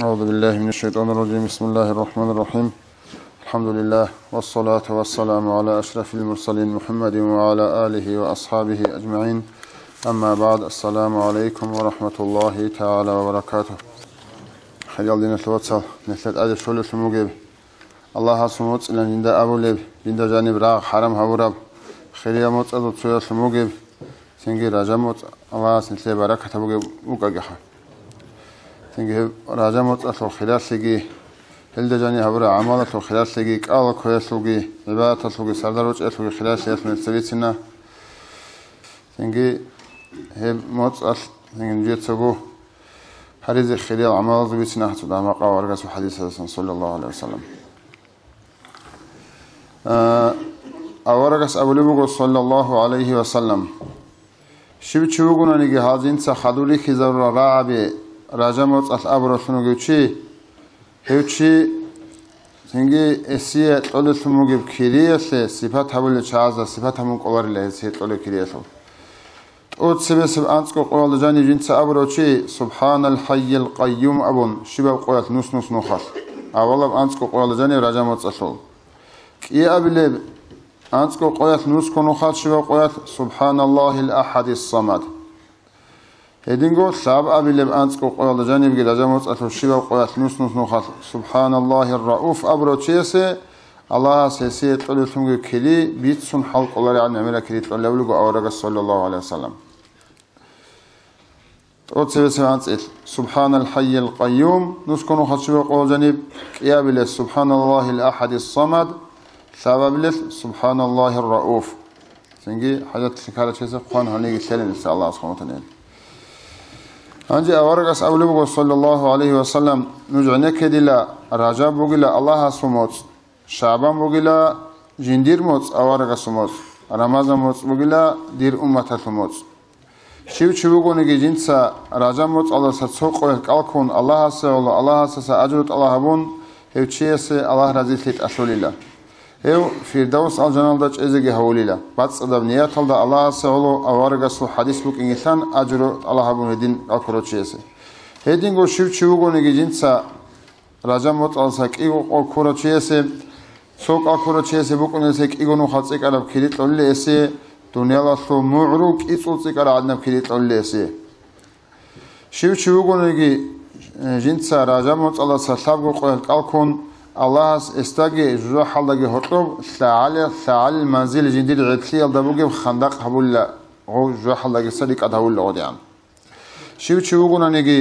أعوذ بالله من الشيطان الرجيم. بسم الله الرحمن الرحيم. الحمد لله والصلاة والسلام على أشرف المرسلين محمد وعلى آله وأصحابه أجمعين. أما بعد، السلام عليكم ورحمة الله تعالى وبركاته. حيال دين الواتساب نثلت أدب شول الموجب الله سموت إلى جند أبو لب جند جانب راغ حرم هورب خيريا موت أدب شول الموجب سنجي راجموت الله سنتلي بركة موجب وكجحة سنجي راجموت أصل خلاص سجي هل دجاني هبرة عمالة خلاص سجي كأول كويس سجي عبادة سجي سردروج أصل خلاص يسمى السبيتنا سنجي هب موت أصل سنجي جيت سجو حديث خليل عمال ضبيتنا حتى ما قال ورقة حديث صلى الله عليه وسلم. أورقة أبو لبوغ صلى الله عليه وسلم. شو بتشوفون نيجي هذين سخدولي خزر رعبة رجمت الأبر شنوجي هيوشي سنجي السيء طول الموجب كريه صفات حول الشعازة صفات هم قوار الله السيء طول كريه أود سبب أنتك قول جاني جنس أبروشي سبحان الحي القيوم أبون شباب قولت نص نخاص أولا أنتك قول جاني رجمت أصل كي أبلب أنتك قولت نص نخاص شباب قولت سبحان الله الأحد الصمد هدينغو ساب أبلب أنتك قول جاني بقي رجمت أصل شباب قولت نص نخاص سبحان الله الرؤوف أبروشي سي الله سيسي طول ثمغ كلي بيتسون حلق الله عن عمله كلي طول لولغو أورغ صلى الله عليه وسلم. سبحان الحي القيوم نسكن خشبه قول جانب قيابل سبحان الله الأحد الصمد سبب لس سبحان الله الرؤوف سنجي حاجات سكالة شيء قوان هنيجي سلم إن شاء الله سبحانه وتعالى. أنجي أورغس أولبه صلى الله عليه وسلم نجعنا كدلا رجب بقلا الله سموت شعبان بقلا جندير موت أورغس موت رمضان موت بقلا دير أمة موت شو بقول نيجي جنسا رجب موت الله ساتسوق الكون الله سأل الله سأجرت الله بون هو شيء الله رزيت أسوليلا هو في دوس الجنة دج إزجي هوليلا بس أدب نيات الله سأل أورغس حديث بق إنسان أجرت الله بون هدين أكرر شيء هدين قو شو بقول نيجي جنسا رجب موت الله سكيو أكرر شيء سوق أكرر شيء بقول نسك إيجونو خاصك على بكريت الله إسي دنيا لاسو معروك إيصوصي كلا عدنا بكريت الله إسي شو بقول نيجي جنسا رجمت الله سلسلة قول كالكون الله استاجي جوا حلقة هرطب سعال المنزل جنديد عبسي الدبوجي خندق حبولا هو جوا حلقة صديق أدهول لغديان شو بقول نيجي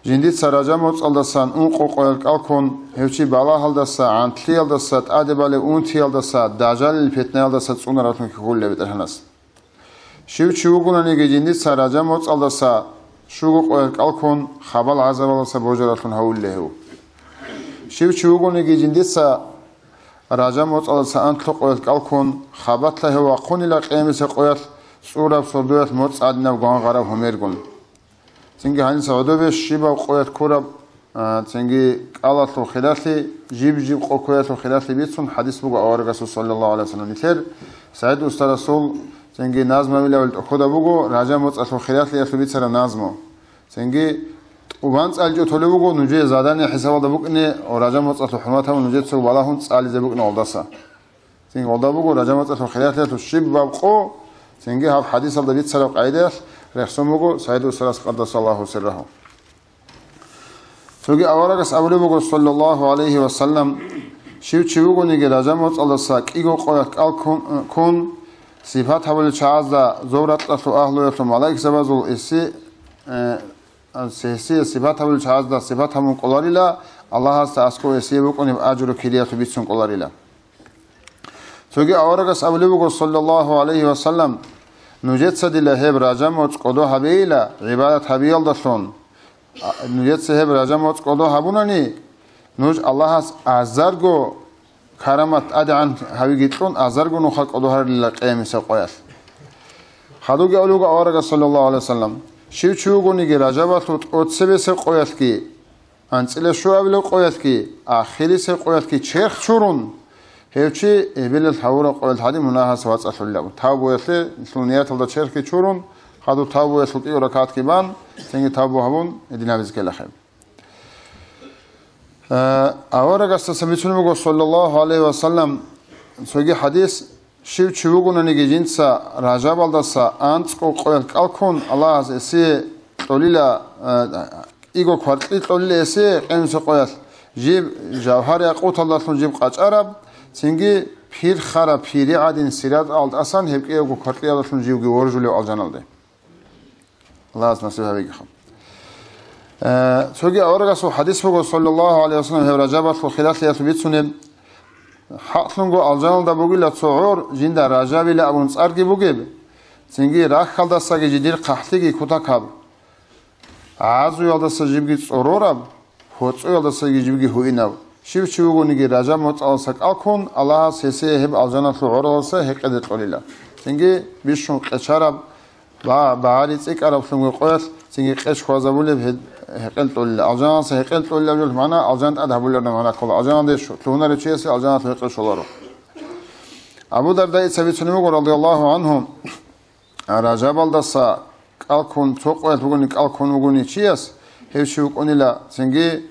جنديد سرجمت الله سان قول كالكون هوشي بالا هالدسا عن تلي هالدسا أدبال تي هالدسا دجال الفتنة هالدسا تسون راتون كقول لبيت الهناس شو قلنا نيجي جنديد سرجمت الله سا شو قول كالكون خبال عزل الله سا بوجراتون هول له شو قلنا نيجي جنديد سرجمت الله سا أنت قول كالكون خبات له وقون إلى قيامس قويت صورة بصدوات موت عدنا وقان غرب هميرقون تنجي هني سعودة شيبا وقويت كورب تنجي قالت له خلافي جيب قويت له خلافي بيتسون حديث بقى أورغس صلى الله عليه وسلم نثير سعيد أستاذ رسول تنجي نازمة ولا ولد بقى راجع موت أصل خلافي يخلبيت سر نازمه تنجي وبانس ألجو تولي بقى نجي زادني حساب ده بقى إني وراجع موت أصل حماتها ونجي تسوق بالهم تسأل إذا بقى نولدسا تنجي ولد بقى راجع موت أصل خلافي تشيب بقى تنجي هذا حديث ده بيت سر قاعدة رحسمه سعيد السلاس قدس الله سره فوقي أورغس أبو لبوغ صلى الله عليه وسلم شو بقول نيجي رجمت الله ساك إيجو قويك كون صفات حول الشعازة زورت أصل أهله يفهم عليك سبزول إسي صفات حول الشعازة صفات هم قلاري لا الله سأسكو إسي بقول أجر كريات بيتسون قلاري لا فوقي أورغس أبو لبوغ صلى الله عليه وسلم نجد سديله هب راجمت قدو هبيلا عبادة هبيل دشون نجد سهب راجمت قدو هبونني نج الله أزرگو كرامت أدعان هبيجتون أزرگو نخل قدو هر لقيم سقياس خدوجي أولوجا أورجا صلى الله عليه وسلم شو نيجي راجبات أتسبي سقياس كي أنتله شو أبلو قياس كي آخري سقياس كي شيخ شورون هيوشي إبل الحورة قلت هذه مناها سوات أصله تابو يسلي سنيات الله شرك شورون خدو تابو يسلي وركعت كبان تنجي تابو هبون الدين بزك الله خير аварагас сабитунуго саллаллаху алейхи ва саллям соги хадис шив чивугунанги жинца ражабалдаса анцко qoyal qalkon Allah's ese tolila igo kvartli tolile ese qenso qoyal jib javhar yaqut Allah'un jib qacarab singi pir khara piri adin sirat ald asan hebqi igo kvartli Allah'un jibgi orjuli aljanalde Allah's nasib habegi kham sogi avaragas hadis bogo sallallahu aleyhi ve sellem hev rajabat khilat yasbitsunem حقنگو الجانل دا بوگیلا صعور جنده راجابیلا ابونس ارگی بوگیب سنگی راک خالدساگی جدیر قحتیگی کتا کب عازو یالدسا جیبگی صعوراب خوچو یالدساگی جیبگی هوی نو شیب چوگونیگی راجاب موت آلساک الکن الله سیسی هب الجانل صعور آلسا حقیدت قلیلا سنگی بیشون قچاراب باریت ایک عرب سنگو قویت سنگی قش خوازابولی حقیل طول الجان سه حقیل طول لبجول معنا الجان أذهبوا لنا معنا كل الجان ده شو تلونا رجيسي الجان حقيل شلاره أبو درداء سبيت سنمو رضي الله عنهم رجاب الدسا كالكون توقع تقولني كالكون وقولني شيس هيوشي وقولني لا سنجي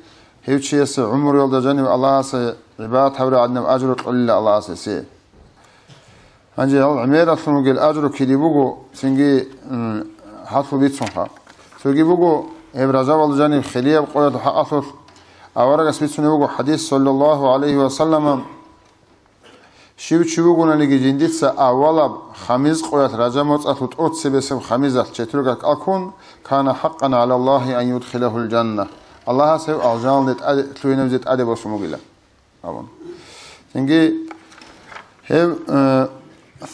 هيوشيس عمر يولد جانب الله سه عباد حول عدنا أجر قل الله سه هنجي العميرة ثم قال أجر كذي بقو سنجي حصل بيت صنفا سوقي بقو إبراجاب الجانب خلية بقوة حقصر أورق اسمه بقو حديث صلى الله عليه وسلم شيب شبوقنا نيجي جنديت أولا خميز قوة رجمت أتوت أوت سبسم خميزة تشترك أكون كان حقا على الله أن يدخله الجنة الله سيء الجنة تلوين وزيت أدب وسموغلا أبون تنجي هم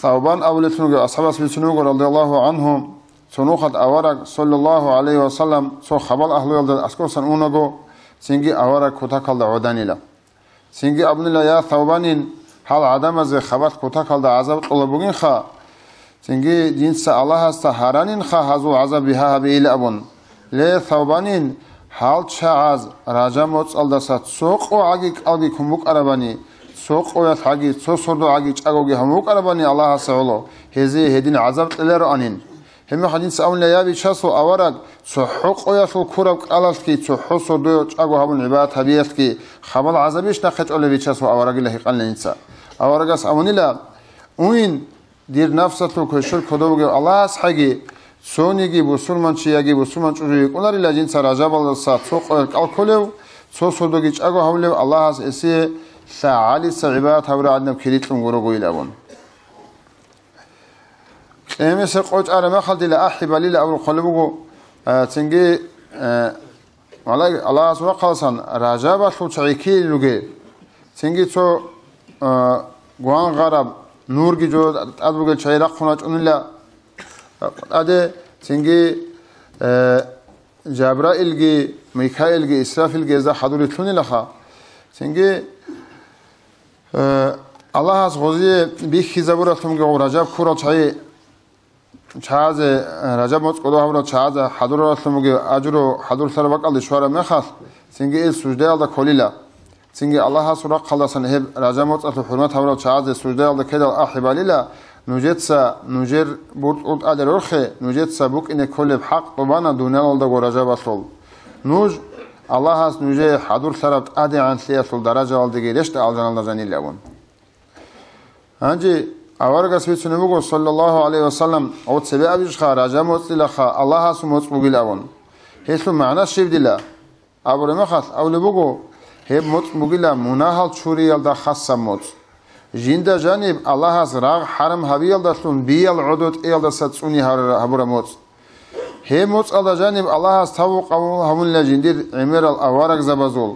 ثوبان أولتنوغ أصحاب اسمه رضي الله عنهم سنوخت أورق صلى الله عليه وسلم سو خبال أهل يلد أسكو سنونغو سنجي أورق كتاكال دا عدانيلا سنجي أبن الله يا ثوبانين حال عدم از خبات كتاكال دا عذاب طلبوغين خا سنجي جنس الله استهارانين خا هزو عذاب بها بإيل أبن لي ثوبانين حال چاعز راجا موت ألدسات سوق و عقيق ألقي كموك أرباني سوق و يتحقي سو سردو عقيق أغوغي هموك أرباني الله سعولو هزي هدين عذاب تلر أنين هم حديث أول يابي شاسو أورق صحق وياسو كورب قالسكي صحو صدو أجو هبون عباد هبيسكي خبل عذابيش نخت أول بيشاسو أورق الله قال ننسى أورقس أونيلا وين دير نفسه كشر كدوغ الله أصحابي سونيجي بسلمان شياجي بسلمان شجوي كوناري لجين سراجاب الله صحق الكولو صو صدوغي أجو هبول الله أسي سعالي سعبات هبر عدنا بكريتلم غروغي لابون امس قوت على ما خلد الى احب ليله او قلبو تنجي الله سبحانه خلصان راجابا شو تعيكي لوغي تنجي تو غوان غرب نور کی جو ادبو چایرا خوناچ اونلا اده تنجي جبرائيل گي ميكائيل گي اسرافيل گي ز حضورتون لخا تنجي الله از غوزي بيخي زبورتم گو راجاب كورا چای چاز رجب موت قدو هم را چاز حضور رسولمگی اجرو حضور سر وقت شوار مخاص سنگی ال سجده ال کلیلا سنگی الله سورا خلاصن هب رجب موت ال حرمت هم را چاز سجده ال کدال احبالیلا نوجت سا نوجر بود اد ادرخه نوجت سا بوک ان کل حق طبعا دونال ال دو رجب اصل نوج الله has نوجه حضور سر اد عن سیاس درجه ال دیگه رشت ال جنال زنی لون هنجی أورجس في سنبوغو صلى الله عليه وسلم أو تسبع بيش خارج موت لخا الله سموت بقيلون هيسو معنى الشيب دلا أبو رمخاس أو لبوغو هيب موت بقيلا مناهل شوري يلدا خاصة موت جيندا جانب الله راغ حرم هبي يلدا سون بيال عدود يلدا ستسوني هبو رموت هيب موت يلدا جانب الله تاو قوم همون لجندير عمير الأورج زبازول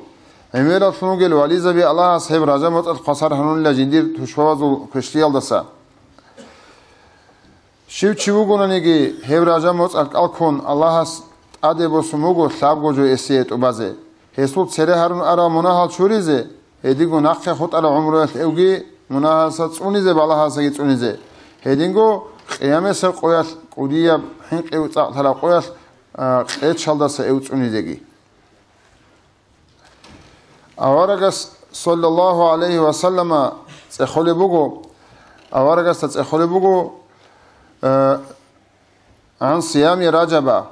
عمير الفنوغل ولي زبي الله هيب راجا موت القصر هنون لجندير تشوازول كشتي يلدا سا شیو چیوگونانیگی هب راجا موت الکون الله هست ادبو سموگو سابگو جو اسیت وبازه هسوت سره هرون ارا مناهل چوریزه هدیگو نخ خود ارا عمرت اوگی مناهست اونیزه بالا هستگی اونیزه هدینگو قیامت قویس قودیا حین قیوت تلا قویس قیت شالداس اوت اونیزگی اورگس صلی الله علیه و سلم تخلی بگو اورگس تخلی بگو عن صيام رجب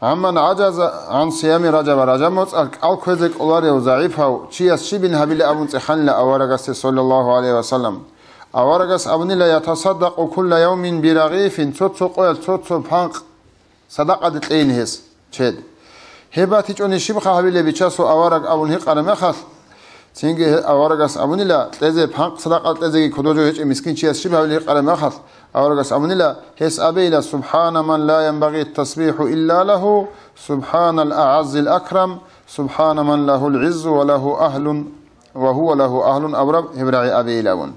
عمن عجز عن صيام رجب رجب مصال الكوزك أولاري وضعيفه تشيس شبين هبيل أبون تخن لأورغس صلى الله عليه وسلم أورغس أبن لا يتصدق كل يوم برغيف تطسق تطسق بانق صدقة تلينهس تشد هباتي جوني شبخ هبيل بيشاسو أورغ أبن هيق أرمخس تينجي أورغس أبن لا تزي بانق صدقة تزي كدوجو هيك مسكين تشيس شبه هبيل هيق أرمخس أورغس أبن لا هس أبيلا سبحان من لا ينبغي التسبيح إلا له سبحان الأعز الأكرم سبحان من له العز وله أهل وهو له أهل أبرب هبرعي أبيلاون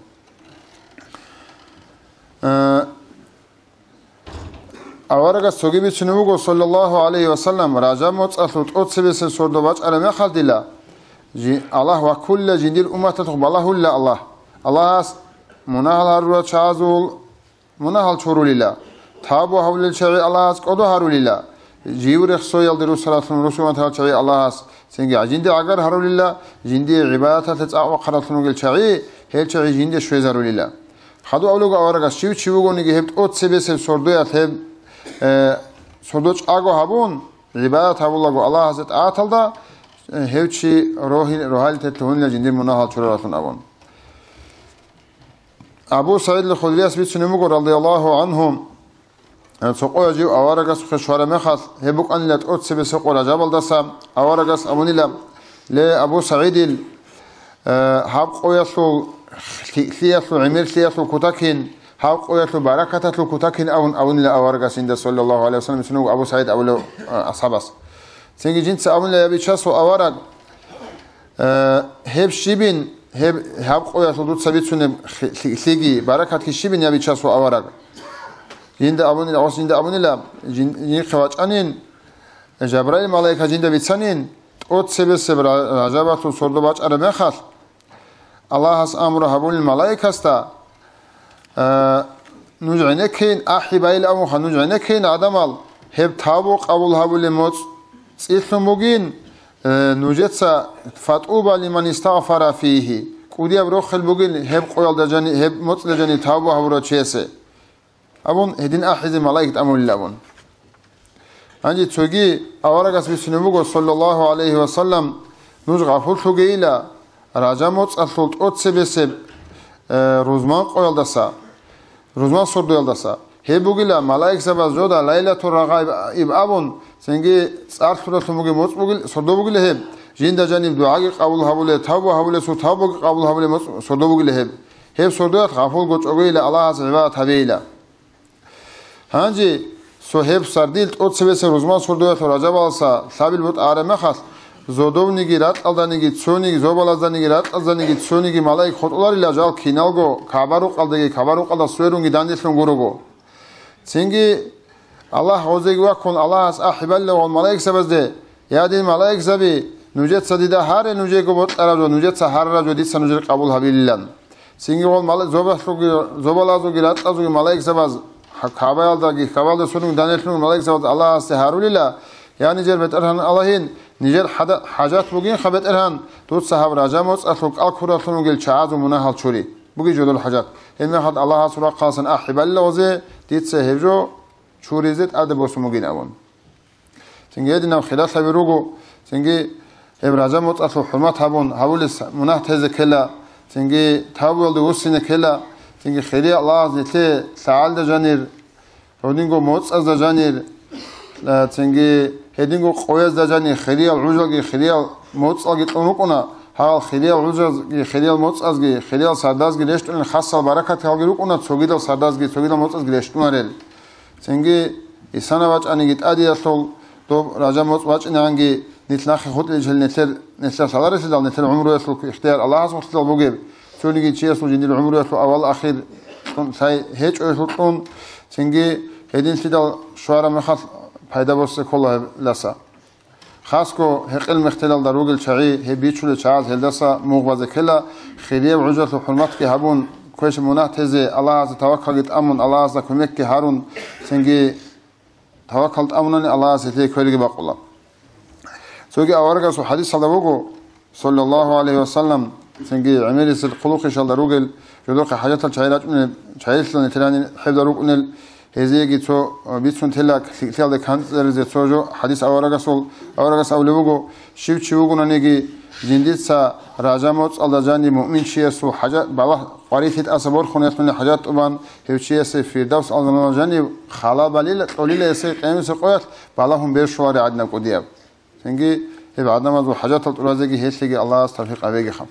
أورغس سوغيبي تشنوغو صلى الله عليه وسلم راجع متصلت أتسبس سردوباج على ما خلد الله الله وكل جندير أمة تتقب الله إلا الله مناهل هرورة شازول مناهل شورو لله تابو حول الشرع الله قدو هارو لله جيورخ سويل درو صلاة رسول الله شرع الله سنجي جندي عقر هارو لله جندي عبادة تتعوى قرأت نقل شرعي هل شرعي جندي شوي زارو لله خدو أولوغا أورغا شيو نيجي هبت أوت سبس سردويات هب سردوش آغو هبون عبادة هبو الله حضرت آتل دا هبتشي روحال تتلون لجندي مناهل شروراتون أبون أبو سعيد الخدري أسبيت سنمو رضي الله عنهم سقوا جيو أورغس خشوار مخص هبوك أن لا تؤت سبي سقوا جبل دسا أورغس أبوني لا لأبو سعيد حق يسلو ثياسلو عمير ثياسلو كتاكين حق يسلو بركة كتاكين أبوني لا أورغس عند صلى الله عليه وسلم سنو أبو سعيد أولو أصحابس سنجي جنس أبوني لا يبيتشاسو أورغ هب شيبين هب قوية صدود سبيت سنة خليجي بركة كشيبين يبي تشاسو أورق جند أبوني لا جند أبوني لا جند خواج أنين جبرائيل ملاك جند بيتسنين أوت سبب رجبات وصردوبات أرمخال الله has أمر هبون الملاك هستا نجعنكين أحبائيل أمو نجعنكين عدمال هب تابوق أول هبول الموت إثموجين نوجتسا فتوبة لمن استغفر فيه كودي أبروخ البوغيل هب قويل دجاني هب مطل دجاني تابو هبرو تشيسي أبون هدين أحد ملايكة أمول لأبون عندي توجي أورغس بسنبوغو صلى الله عليه وسلم نوجغ فلتو جيلا راجموت أثلت أتسي بسب روزمان قويل دسا روزمان صردو يلدسا هبوغيلا ملايك سباز جودا ليلة الرغائب إبابون سنجي صارت سموغي موت بوغيل صردو بوغيل هب جيندا جانب دعاء قبول هبول توبه هبول سو توبه قبول هبول صردو بوغيل هب صردوات غفول غوچ اوغيلا الله عبادت هبيلا هانجي سو هب سرديل اوت سبس روزمان صردوات راجب алса سابيل بوت ارمه خاص زودونيگي رات алданиги цониги зобалазданиги рат алданиги цониги малайк хотулар ила жал киналго кабару қалда суерунги дандеслун гурого сенги الله عزيز وكون الله أحبله والملائكة سبزده يادين ملائكة سبي نوجد سديدا هار نوجد قبض أرجو نوجد سهار رجو ديس نوجد قبول هبيلان سينجي والملائكة زوبالازو جلات أزو ملائكة سبز كابال داقي كابال دسونو دانيشنو ملائكة سبز الله استهارو لله يعني جر بترهن اللهين نجر حاجات بوجين خبت إرهن توت سحاب راجموس أثوك الكورة ثنو جل شعاز ومناهل شوري بوجي جدول الحاجات إن حد الله سورة قاسن أحبله وزي ديت سهرجو شوريزت أدب وسموجين أون تنجي دينا خلاف بيروجو تنجي إبراجام متأثر حرمات هبون هبولس مناهت هذا كلا تنجي تابول دوسين كلا تنجي خيري الله زيته سعال دجانير هودينجو موت أز دجانير تنجي هدينجو قويز دجانير خيري العجل خيري موت أجي تنوكنا هال خيري العجل خيري الموت أزجي خيري السردازجي ليش تقول خاصة البركة هالجروكنا تسوقي السردازجي تسوقي الموت أزجي ليش تنارل سنجي إسانا واج أنا جيت أدي أصل تو راجع موت واج إن عنجي نتلاقي خد لجل نتلا سالار يسدال نتلا عمره يصل اختيار الله عز وجل بوجب شو نيجي شيء يصل جندي العمره يصل أول أخير ساي هيج يصلون سنجي هدين سدال شوارع مخاط فايدة بس كلها لسا خاصكو هق المختلال دروج الشعي هي بيتشول الشعاز هلدسا مغبز كلا خيرية وعجلة وحرمات كهبون كويش منات هذي الله عز توكلت أمن الله عز كمك هارون سنجي توكلت أمنني الله عز تي كويلي بقولا سوجي أورجا سو حديث صدقوجو صلى الله عليه وسلم سنجي عملي القلوق إن شاء الله روجل يدوق حاجات الشعيرات من شعيرات لنا تراني حفظ روجنا ეზიეგი ცო ბიცუნ თელაკ თელდე კანცერზე ცოჯო ჰადის ავარაგასავლევუგო შივჩიუგუნანიგი ზინდიცა რაჟამოც ალდაჯანი მუმინჩიესუ ჰაჯა ბალა ყარიფით ასაბორ ხონესმენი ჰაჯატუბან ჰევჩიესე ფირდავს ალდანაჯანი ხალაბალილა ყოლილე ესე ყემსე ყოят ბალაჰუმ ბერშوارე ადნა ყუდია სენგი ებ ადამაზუ ჰაჯატალ ტურაზეგი ჰესლეგი ალლაჰს თავფიқ ავეგი ხამ